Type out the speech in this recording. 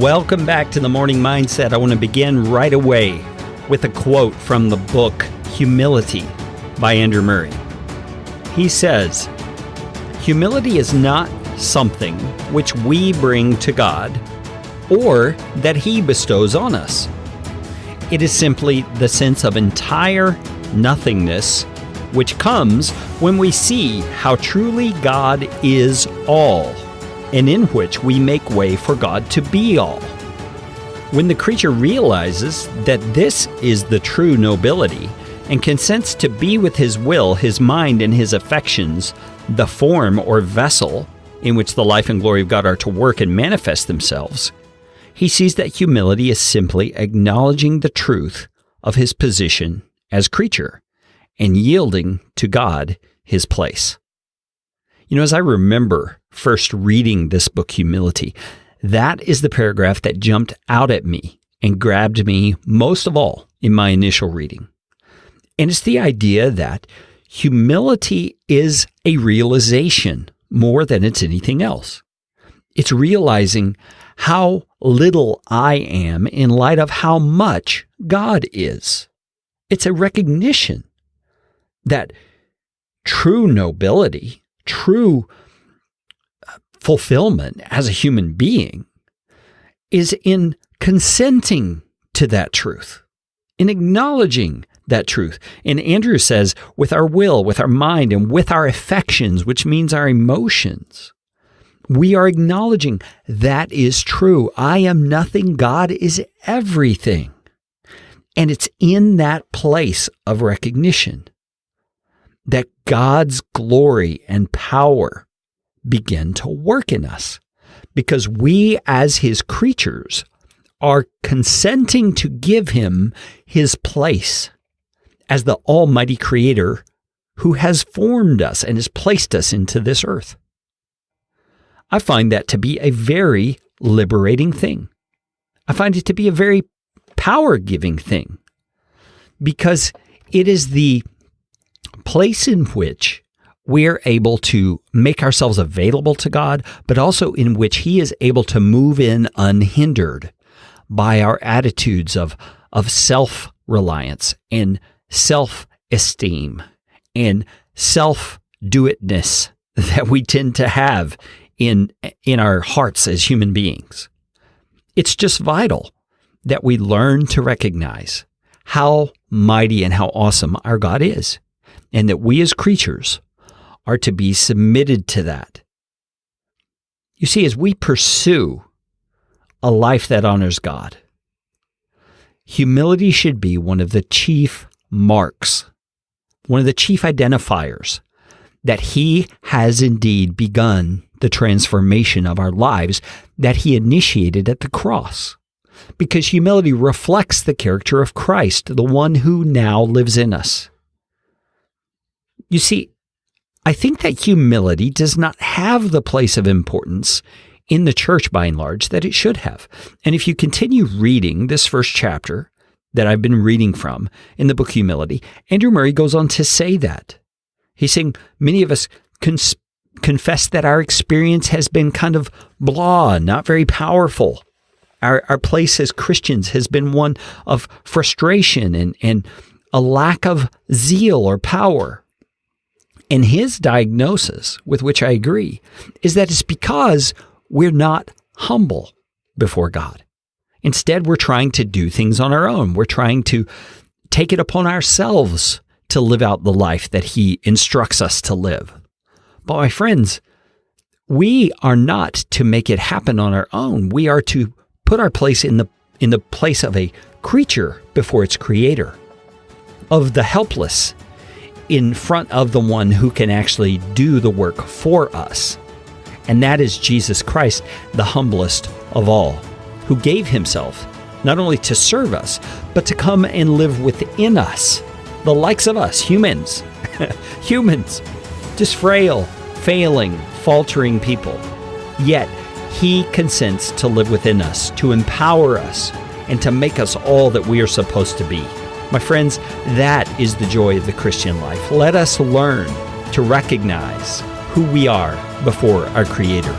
Welcome back to the Morning Mindset. I want to begin right away with a quote from the book Humility by Andrew Murray. He says, "Humility is not something which we bring to God or that He bestows on us. It is simply the sense of entire nothingness which comes when we see how truly God is all, and in which we make way for God to be all. When the creature realizes that this is the true nobility and consents to be with his will, his mind, and his affections, the form or vessel in which the life and glory of God are to work and manifest themselves, he sees that humility is simply acknowledging the truth of his position as creature and yielding to God his place." You know, as I remember first reading this book, Humility, that is the paragraph that jumped out at me and grabbed me most of all in my initial reading. And it's the idea that humility is a realization more than it's anything else. It's realizing how little I am in light of how much God is. It's a recognition that true nobility, true fulfillment as a human being is in consenting to that truth, in acknowledging that truth. And Andrew says, with our will, with our mind, and with our affections, which means our emotions, we are acknowledging that is true. I am nothing. God is everything. And it's in that place of recognition that God's glory and power begin to work in us, because we as his creatures are consenting to give him his place as the almighty creator who has formed us and has placed us into this earth. I find that to be a very liberating thing. I find it to be a very power-giving thing, because it is the place in which we're able to make ourselves available to God, but also in which he is able to move in unhindered by our attitudes of self-reliance and self-esteem and self-do-itness that we tend to have in our hearts as human beings. It's just vital that we learn to recognize how mighty and how awesome our God is, and that we as creatures are to be submitted to that. You see, as we pursue a life that honors God, humility should be one of the chief marks, one of the chief identifiers that he has indeed begun the transformation of our lives that he initiated at the cross. Because humility reflects the character of Christ, the one who now lives in us. You see, I think that humility does not have the place of importance in the church by and large that it should have. And if you continue reading this first chapter that I've been reading from in the book Humility, Andrew Murray goes on to say that. He's saying many of us confess that our experience has been kind of blah, not very powerful. Our place as Christians has been one of frustration and a lack of zeal or power. And his diagnosis, with which I agree, is that it's because we're not humble before God. Instead, we're trying to do things on our own. We're trying to take it upon ourselves to live out the life that he instructs us to live. But my friends, we are not to make it happen on our own. We are to put our place in the place of a creature before its creator, of the helpless in front of the one who can actually do the work for us. And that is Jesus Christ, the humblest of all, who gave himself not only to serve us, but to come and live within us, the likes of us, humans, just frail, failing, faltering people. Yet he consents to live within us, to empower us, and to make us all that we are supposed to be. My friends, that is the joy of the Christian life. Let us learn to recognize who we are before our Creator.